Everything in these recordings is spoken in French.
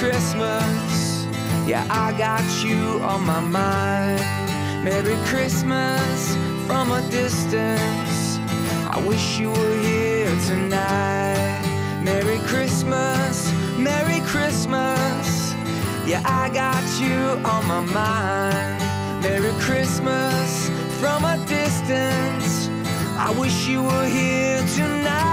Christmas. Yeah, I got you on my mind. Merry Christmas from a distance. I wish you were here tonight. Merry Christmas, Merry Christmas. Yeah, I got you on my mind. Merry Christmas from a distance. I wish you were here tonight.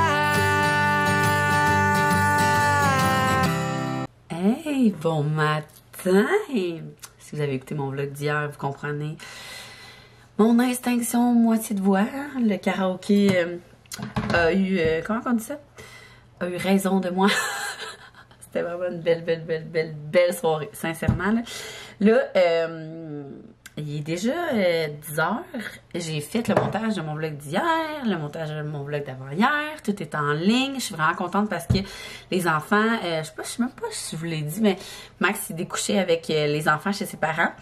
Hey, bon matin! Si vous avez écouté mon vlog d'hier, vous comprenez mon extinction moitié de voix. Le karaoké a eu, comment on dit ça? A eu raison de moi. C'était vraiment une belle soirée, sincèrement. Là, il est déjà 10h. J'ai fait le montage de mon vlog d'hier, le montage de mon vlog d'avant-hier. Tout est en ligne. Je suis vraiment contente parce que les enfants, je sais même pas si je vous l'ai dit, mais Max est découché avec les enfants chez ses parents.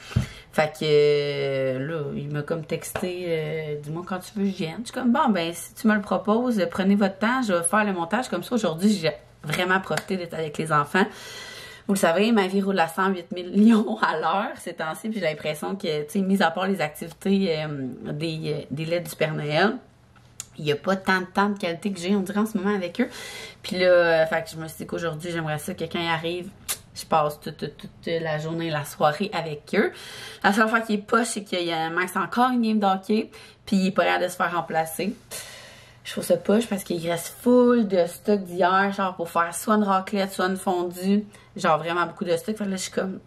Fait que là, il m'a comme texté, dis-moi quand tu veux, je vienne. Je suis comme, bon, ben, si tu me le proposes, prenez votre temps, je vais faire le montage. Comme ça, aujourd'hui, j'ai vraiment profité d'être avec les enfants. Vous le savez, ma vie roule à 108 millions à l'heure ces temps-ci, puis j'ai l'impression que, tu sais, mis à part les activités des lettres du Père Noël, il n'y a pas tant de qualité que j'ai, on dirait, en ce moment avec eux. Puis là, fait que je me suis dit qu'aujourd'hui, j'aimerais ça que quand ils arrivent, je passe toute la journée, la soirée avec eux. La seule fois qu'il est poche, c'est qu'il y a Max encore une game d'hockey, puis il est pas prêt de se faire remplacer. Je trouve ça poche parce qu'il reste full de stock d'hier, genre pour faire soit une raclette, soit une fondue. Genre vraiment beaucoup de stock. Fait que là, je suis comme,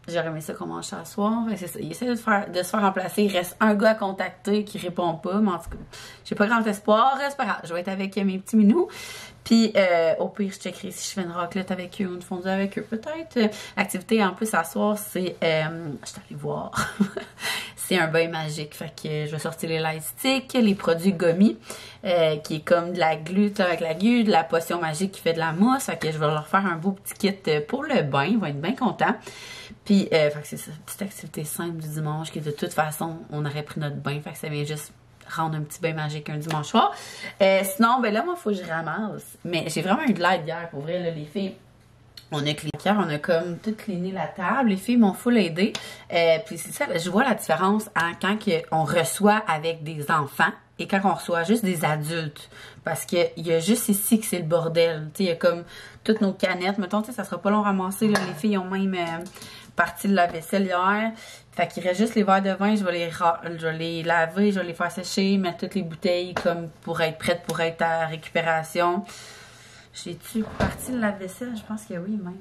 j'aurais aimé ça qu'on mange ça ce soir. C'est ça. Il essaie de se faire remplacer. Il reste un gars à contacter qui répond pas. Mais en tout cas, j'ai pas grand espoir. C'est pas grave. Je vais être avec mes petits minous. Puis, au pire, je checkerai si je fais une raclette avec eux ou une fondue avec eux. Peut-être. L'activité, en plus, à soir, c'est... je suis allée voir. C'est un bain magique. Fait que je vais sortir les light sticks, les produits gummy, qui est comme de la glu avec la glu, de la potion magique qui fait de la mousse. Fait que je vais leur faire un beau petit kit pour le bain. Ils vont être bien contents. Puis, fait que c'est ça. Petite activité simple du dimanche qui, de toute façon, on aurait pris notre bain. Fait que ça vient juste rendre un petit bain magique un dimanche soir. Sinon, ben là, moi, il faut que je ramasse. Mais j'ai vraiment eu de l'aide hier, pour vrai, là, les filles. On a comme tout cleané la table. Les filles m'ont full aidé. Puis c'est ça, je vois la différence quand on reçoit avec des enfants et quand on reçoit juste des adultes. Parce qu'il y a juste ici que c'est le bordel. Tu sais, il y a comme toutes nos canettes. Mettons, tu sais, ça sera pas long à ramasser. Là. Les filles ont même parti de la vaisselle hier. Fait qu'il reste juste les verres de vin. Je vais les laver, je vais les faire sécher, mettre toutes les bouteilles comme pour être prêtes pour être à récupération. J'ai-tu parti de la vaisselle? Je pense que oui, même.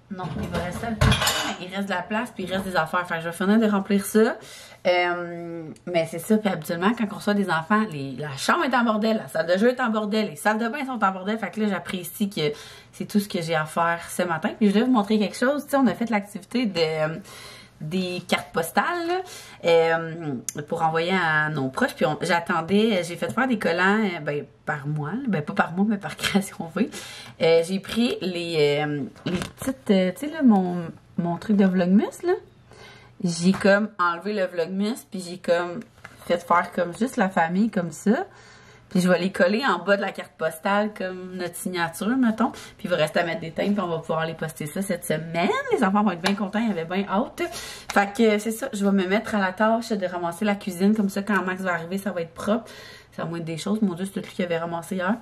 Non, il va rester un peu, mais il reste de la place, puis il reste des affaires. Fait que je vais finir de remplir ça. Mais c'est ça, puis habituellement, quand on reçoit des enfants, la chambre est en bordel, la salle de jeu est en bordel, les salles de bain sont en bordel. Fait que là, j'apprécie que c'est tout ce que j'ai à faire ce matin. Puis je voulais vous montrer quelque chose. Tu sais, on a fait l'activité des cartes postales pour envoyer à nos proches. Puis j'attendais, j'ai fait faire des collants par moi, pas par moi, mais par Création V. J'ai pris les petites, tu sais là, mon truc de Vlogmas là. J'ai comme enlevé le Vlogmas, puis j'ai comme fait faire comme juste la famille comme ça. Puis je vais les coller en bas de la carte postale comme notre signature, mettons. Puis il va rester à mettre des thèmes, puis on va pouvoir aller poster ça cette semaine. Les enfants vont être bien contents, ils avaient bien hâte. Fait que c'est ça, je vais me mettre à la tâche de ramasser la cuisine. Comme ça, quand Max va arriver, ça va être propre. Ça va moins être des choses. Mon Dieu, c'est tout lui qui avait ramassé hier.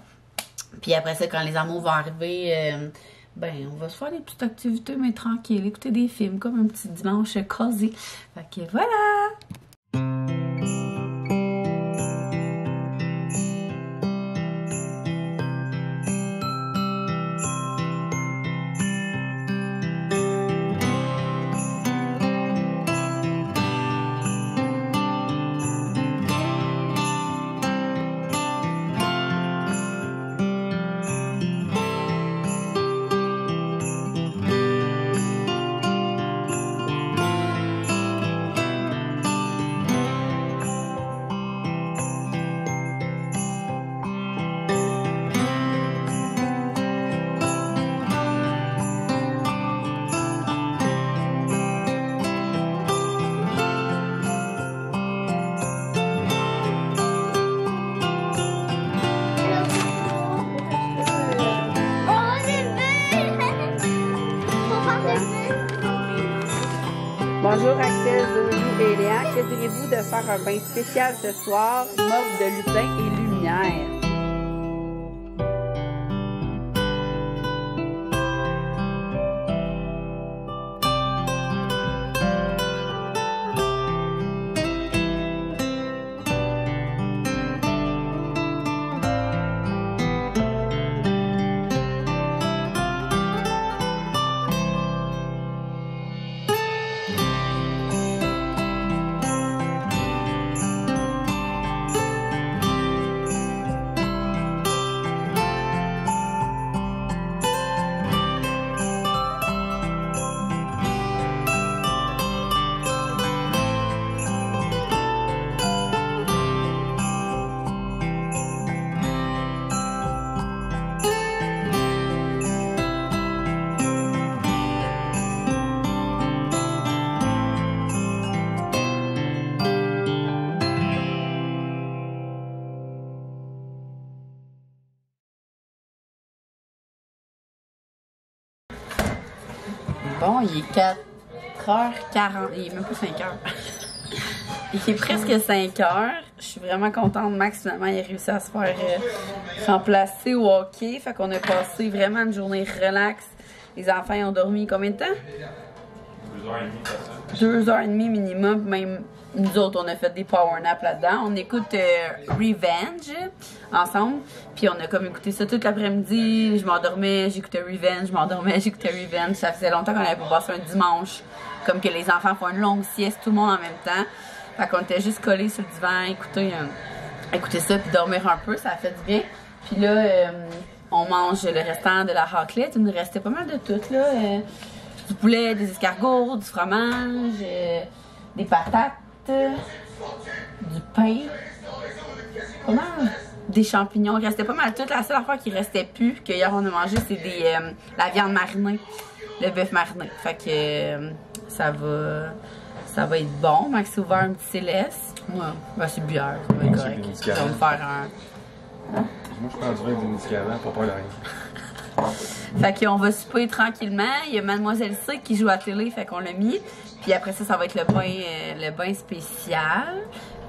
Puis après ça, quand les amours vont arriver, on va se faire des petites activités, mais tranquilles. Écouter des films, comme un petit dimanche cosy. Fait que voilà! Bonjour Axel, Zoé et Léa. Que diriez-vous de faire un bain spécial ce soir, morve de lutin et lumière? Bon, il est 4h40, il est même pas 5h. Il est presque 5h. Je suis vraiment contente. Max, finalement, il a réussi à se faire remplacer au hockey. Fait qu'on a passé vraiment une journée relax. Les enfants, ils ont dormi combien de temps? 2h30 minimum. Même nous autres, on a fait des power naps là-dedans. On écoute Revenge ensemble. Puis on a comme écouté ça toute l'après-midi. Je m'endormais, j'écoutais Revenge, je m'endormais, j'écoutais Revenge. Ça faisait longtemps qu'on avait pas passé un dimanche. Comme que les enfants font une longue sieste, tout le monde en même temps. Fait qu'on était juste collés sur le divan, écouter ça, puis dormir un peu, ça a fait du bien. Puis là, on mange le restant de la raclette. Il nous restait pas mal de tout, là. Du poulet, des escargots, du fromage, des patates, du pain, pas mal, des champignons. Il restait pas mal tout. La seule affaire qui restait plus, que hier on a mangé, c'est la viande marinée, le bœuf mariné. Fait que ça va être bon. Max a ouvert un petit céleste. Moi, ben, c'est bière, ça va être correct. On va me faire un... Hein? Moi, je prends du vin des médicaments pour pas de rien. Fait qu'on va souper tranquillement. Il y a Mademoiselle C qui joue à la télé, fait qu'on l'a mis. Puis après ça, ça va être le bain spécial.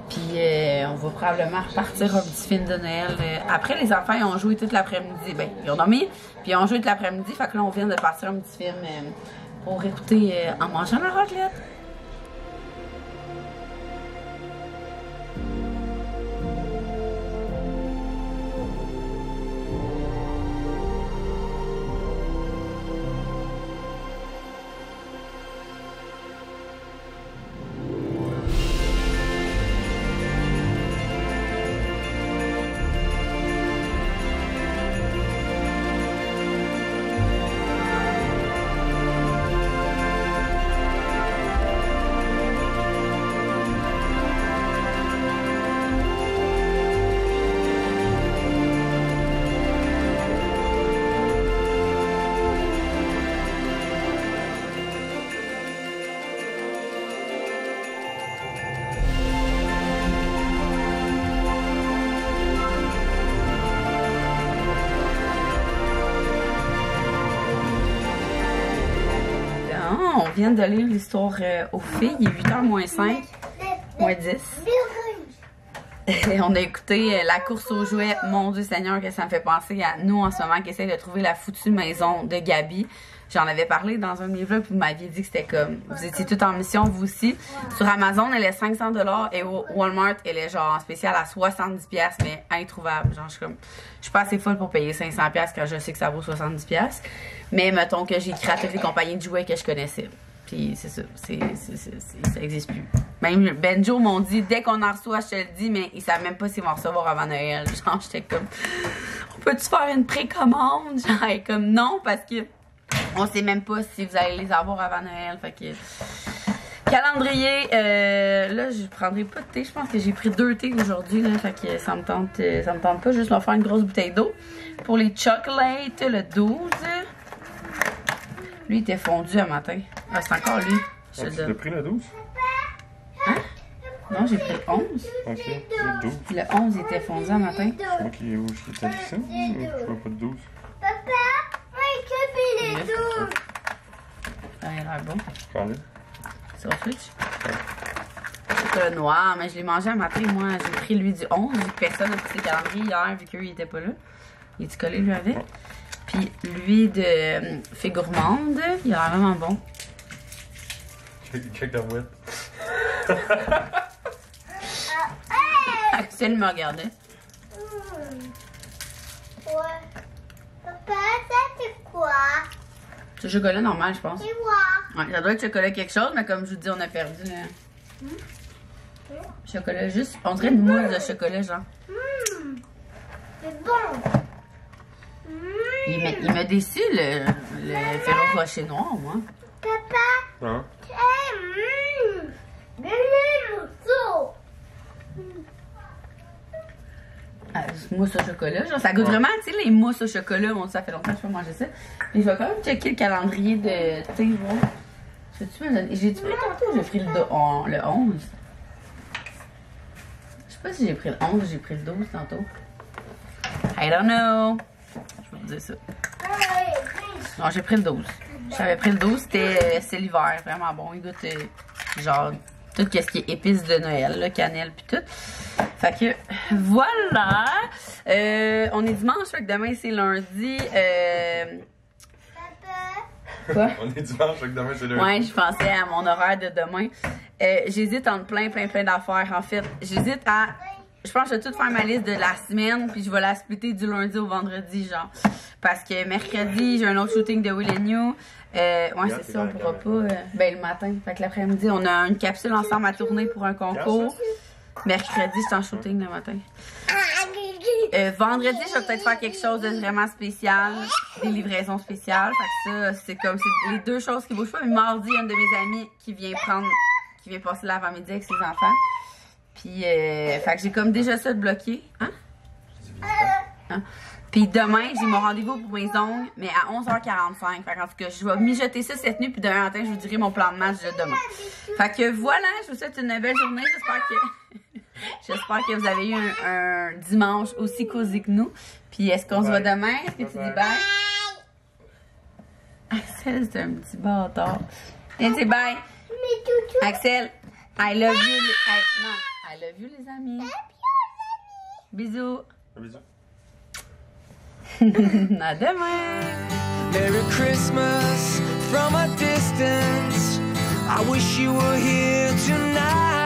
Puis on va probablement repartir un petit film de Noël. Après, les enfants, ils ont joué toute l'après-midi. Ben, ils ont dormi, puis ils ont joué toute l'après-midi. Fait que là, on vient de partir un petit film pour écouter en mangeant la raclette. On vient de lire l'histoire aux filles. Il est 8h moins 5, moins 10. Et on a écouté la course aux jouets. Mon Dieu Seigneur, que ça me fait penser à nous en ce moment qui essayent de trouver la foutue maison de Gabi. J'en avais parlé dans un de mes vlogs, puis vous m'aviez dit que c'était comme, vous étiez toutes en mission, vous aussi. Sur Amazon, elle est 500 $ et au Walmart, elle est genre en spécial à 70$, mais introuvable. Genre, je suis pas assez folle pour payer 500$ quand je sais que ça vaut 70$. Mais mettons que j'ai écrit à toutes les compagnies de jouets que je connaissais. Puis c'est ça, ça existe plus. Même Benjo m'ont dit, dès qu'on en reçoit, je te le dis, mais ils savent même pas s'ils vont recevoir avant Noël. Genre, j'étais comme, on peut-tu faire une précommande? Genre, comme non, parce que on sait même pas si vous allez les avoir avant Noël. Fait que calendrier, là je prendrai pas de thé. Je pense que j'ai pris 2 thés aujourd'hui. Fait que ça me tente pas. Juste leur faire une grosse bouteille d'eau. Pour les chocolates, le 12. Lui il était fondu un matin. Ah, c'est encore lui. Tu as pris le 12? Hein? Non, j'ai pris le 11. Ok, le 12. Le 11 il était fondu un matin. C'est moi qui t'ai dit ça? Je vois pas de 12. Ça a l'air bon. Prends-le. Sur Switch. Chocolat noir, mais je l'ai mangé un matin, moi. J'ai pris lui du 11, vu que personne n'a pris ses calendriers hier, vu qu'il était pas là. Il est collé, lui, avec. Puis lui de fée gourmande, il a vraiment bon. Check la boîte. Axel me regardait. Ouais. Papa, ça c'est quoi? C'est chocolat normal, je pense. C'est quoi? Ouais, ça doit être chocolat quelque chose, mais comme je vous dis, on a perdu le chocolat juste. On dirait une mousse de chocolat, genre. C'est bon. Il m'a déçu le Ferrero Rocher noir, moi. Papa, Hein? le morceau. Ah, mousse au chocolat, genre ça goûte vraiment, tu sais, les mousses au chocolat, bon, ça fait longtemps que je peux manger ça. Mais je vais quand même checker le calendrier de thé, voir. J'ai-tu pris tantôt ou j'ai pris le 11? Je sais pas si j'ai pris le 11 ou j'ai pris le 12 tantôt. I don't know. Je vais vous dire ça. Non, j'ai pris le 12. J'avais pris le 12, c'est l'hiver, vraiment bon. Il goûte genre tout ce qui est épices de Noël, là, cannelle puis tout. Fait que voilà. On est dimanche, fait que demain c'est lundi. Papa, Quoi? On est dimanche, fait que demain c'est lundi. Ouais, je pensais à mon horaire de demain. J'hésite entre plein d'affaires. En fait, j'hésite à... Je pense que je vais tout faire ma liste de la semaine, puis je vais la splitter du lundi au vendredi, genre. Parce que mercredi, j'ai un autre shooting de Will and You. Ouais, c'est ça, on pourra pas... ben, le matin. Fait que l'après-midi, on a une capsule ensemble à tourner pour un concours. Mercredi, je suis en shooting le matin. Vendredi, je vais peut-être faire quelque chose de vraiment spécial. Des livraisons spéciales. Fait que ça, c'est comme... C'est les deux choses qui bougent pas. Mais mardi, il y a une de mes amies qui vient passer l'avant-midi avec ses enfants. Puis, fait que j'ai comme déjà ça de bloqué. Hein? Puis demain, j'ai mon rendez-vous pour mes ongles, mais à 11h45. Fait qu'en tout cas, je vais mijoter ça cette nuit, puis demain matin, je vous dirai mon plan de match de demain. Fait que voilà, je vous souhaite une belle journée. J'espère que vous avez eu un dimanche aussi cosy que nous. Puis est-ce qu'on se voit demain? Est-ce que tu dis bye? Axel, c'est un petit bâtard. Viens, c'est bye. Axel, I love you. Non, I love you, les amis. Bisous. Un bisou. À demain. Merry Christmas from a distance. I wish you were here tonight.